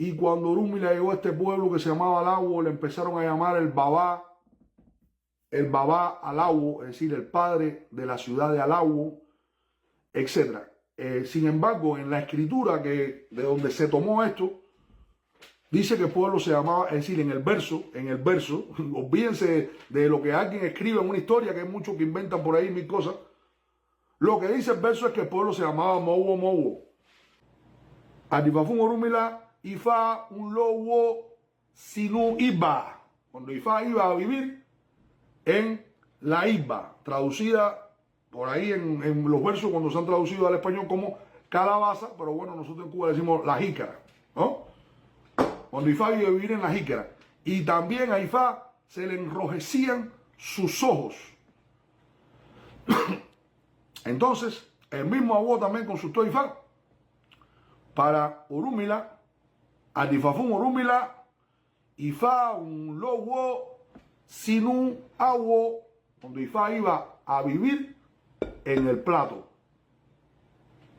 Y cuando Orúmila llegó a este pueblo que se llamaba Alawo, le empezaron a llamar el Baba Alawo, es decir, el padre de la ciudad de Alawo, etc. Sin embargo, en la escritura de donde se tomó esto, dice que el pueblo se llamaba, es decir, en el verso, olvídense de lo que alguien escribe en una historia, que hay muchos que inventan por ahí mil cosas. Lo que dice el verso es que el pueblo se llamaba Mowo Mowo. Adifafun Orúmila Ifa un lobo sinu Iba. Cuando Ifa iba a vivir en la Iba, traducida por ahí en los versos cuando se han traducido al español como calabaza, pero bueno, nosotros en Cuba decimos la jícara, ¿no? Cuando Ifá iba a vivir en la jícara. Y también a Ifá se le enrojecían sus ojos. Entonces, el mismo Awo también consultó a Ifá para Orúmila, Adifafun Orúmila, Ifá un lobo sinu Awo, cuando Ifá iba a vivir en el plato.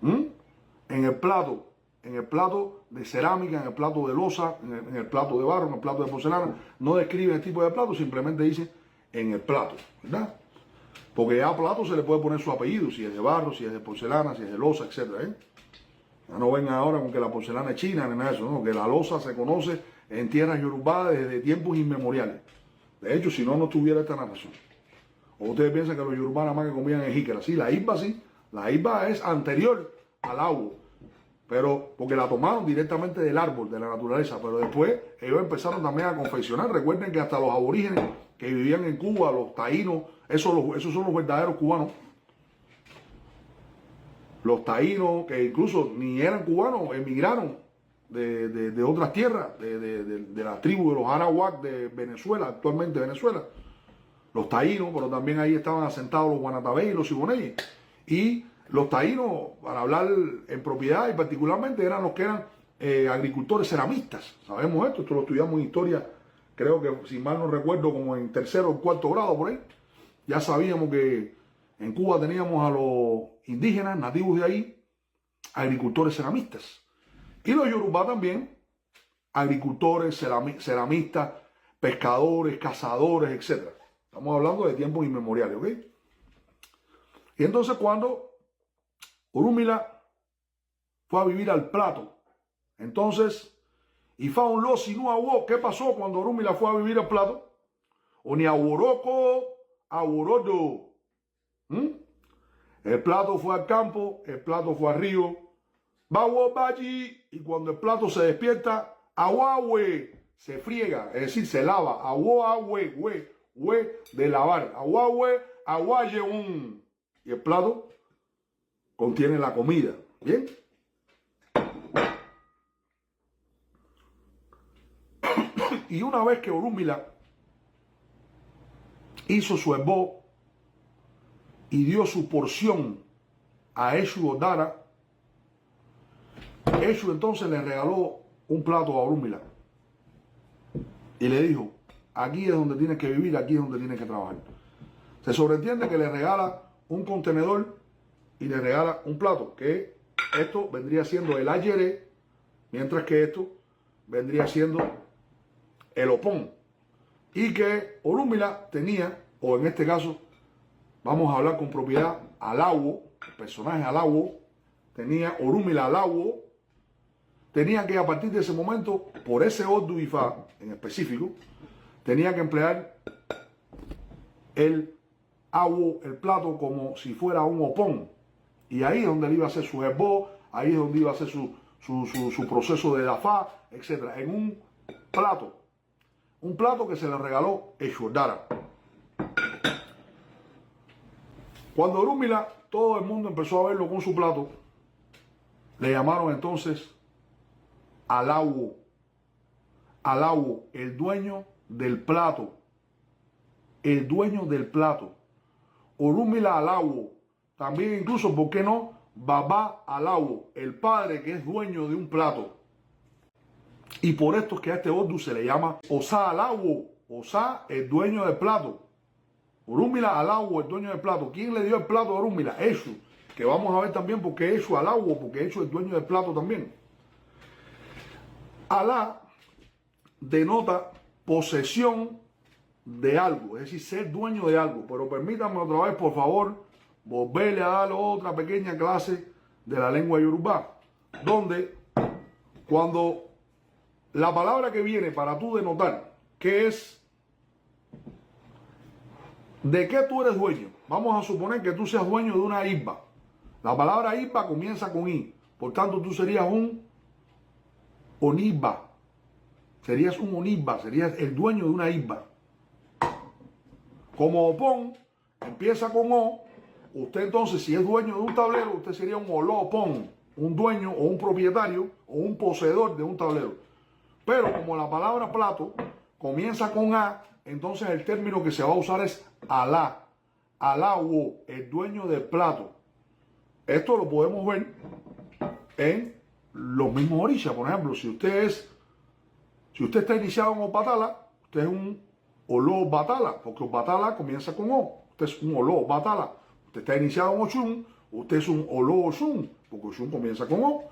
En el plato de cerámica, en el plato de loza, en el plato de barro, en el plato de porcelana. No describe el tipo de plato, simplemente dice en el plato, ¿verdad? Porque ya a plato se le puede poner su apellido, si es de barro, si es de porcelana, si es de loza, etc. Ya no vengan ahora con que la porcelana es china, ni nada de eso, ¿no? Que la loza se conoce en tierras yorubá desde tiempos inmemoriales. De hecho, si no, no tuviera esta narración. O ustedes piensan que los yorubá nada más que comían en jícara. Sí, la Iba sí. La Iba es anterior al Awo, pero porque la tomaron directamente del árbol, de la naturaleza, pero después ellos empezaron también a confeccionar. Recuerden que hasta los aborígenes que vivían en Cuba, los taínos, esos son los verdaderos cubanos. Los taínos, que incluso ni eran cubanos, emigraron de otras tierras, de la tribu de los arawak de Venezuela, actualmente Venezuela. Los taínos, pero también ahí estaban asentados los guanatabé y los siboneyes. Y los taínos, para hablar en propiedad y particularmente, eran los que eran agricultores ceramistas. Sabemos esto lo estudiamos en historia, creo que si mal no recuerdo, como en tercero o cuarto grado por ahí. Ya sabíamos que en Cuba teníamos a los indígenas nativos de ahí, agricultores ceramistas. Y los yorubá también, agricultores, ceramistas, pescadores, cazadores, etc. Estamos hablando de tiempos inmemoriales, ¿ok? Y entonces cuando Orúmila fue a vivir al plato, entonces, Ifá un lo sinu Awo, ¿qué pasó cuando Orúmila fue a vivir al plato? Oni aworoko, aworodo. El plato fue al campo, el plato fue al río. Bawo baji, y cuando el plato se despierta, awawe, se friega, es decir, se lava. Awo awe, we, de lavar. Awawe, awaye un. Y el plato contiene la comida. ¿Bien? Y una vez que Orúmila hizo su esbo y dio su porción a Eshu Odara, Eshu entonces le regaló un plato a Orúmila y le dijo: aquí es donde tienes que vivir, aquí es donde tienes que trabajar. Se sobreentiende que le regala un contenedor y le regala un plato, que esto vendría siendo el ayere, mientras que esto vendría siendo el opón. Y que Orúmila tenía, o en este caso, vamos a hablar con propiedad, Alawo, el personaje Alawo, tenía Orúmila Alawo, tenía que a partir de ese momento, por ese Ordu Ifá en específico, tenía que emplear el Awo, el plato, como si fuera un opón. Y ahí es donde él iba a hacer su esbo, ahí es donde iba a hacer su proceso de dafá, etc. En un plato que se le regaló Eshu Odara. Cuando Orúmila, todo el mundo empezó a verlo con su plato, le llamaron entonces Alawo. Alawo, el dueño del plato. El dueño del plato. Orúmila Alawo. También incluso, ¿por qué no? Baba Alawo, el padre que es dueño de un plato. Y por esto es que a este Ordu se le llama Osa Alawo. Osa, el dueño del plato. Orúmila Alawo, el dueño del plato. ¿Quién le dio el plato a Orúmila? Eshu. Que vamos a ver también porque Eshu Alawo, porque Eshu es el dueño del plato también. Alá denota posesión de algo, es decir, ser dueño de algo. Pero permítanme otra vez, por favor, volverle a dar otra pequeña clase de la lengua yorubá, donde cuando la palabra que viene para tú denotar que es de qué tú eres dueño, vamos a suponer que tú seas dueño de una isba. La palabra isba comienza con i, por tanto tú serías un onibba. Serías un onibba, serías el dueño de una isba. Como opón empieza con o, usted entonces, si es dueño de un tablero, usted sería un olopón, un dueño o un propietario o un poseedor de un tablero. Pero como la palabra plato comienza con a, entonces el término que se va a usar es alá. Aláwo, el dueño del plato. Esto lo podemos ver en los mismos orillas. Por ejemplo, si usted está iniciado en Opatala, usted es un Oló Batala, porque Batala comienza con O. Usted es un Oló Batala. Usted está iniciado en Oshun, usted es un Oló Oshun, porque Oshun comienza con O.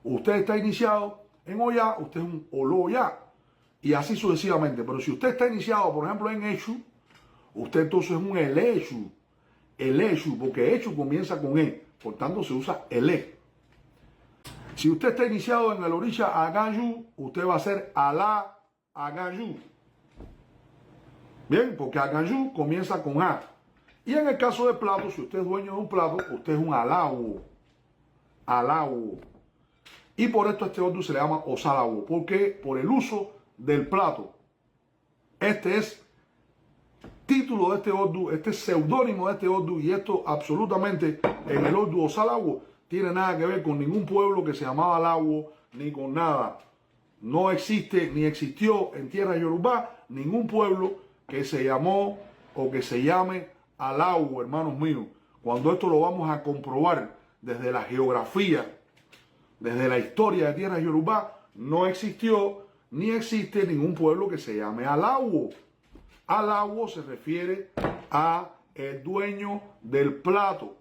Usted está iniciado en Oya, usted es un Oló Ya. Y así sucesivamente. Pero si usted está iniciado, por ejemplo, en Eshu, usted entonces es un Eleshu. Eleshu, porque Eshu comienza con E. Por tanto, se usa Ele. Si usted está iniciado en el orilla Agayu, usted va a ser Alá Agayu. Bien, porque Agayu comienza con A. Y en el caso de plato, si usted es dueño de un plato, usted es un Alawo. Alawo. Y por esto este ordu se le llama Osalawo. Porque por el uso del plato. Este es título de este ordu, este es seudónimo de este ordu. Y esto absolutamente en el ordu Osalawo tiene nada que ver con ningún pueblo que se llamaba Alawo, ni con nada. No existe ni existió en tierra yorubá ningún pueblo que se llamó o que se llame Alawo, hermanos míos. Cuando esto lo vamos a comprobar desde la geografía, desde la historia de tierra yorubá, no existió ni existe ningún pueblo que se llame Alawo. Alawo se refiere a el dueño del plato.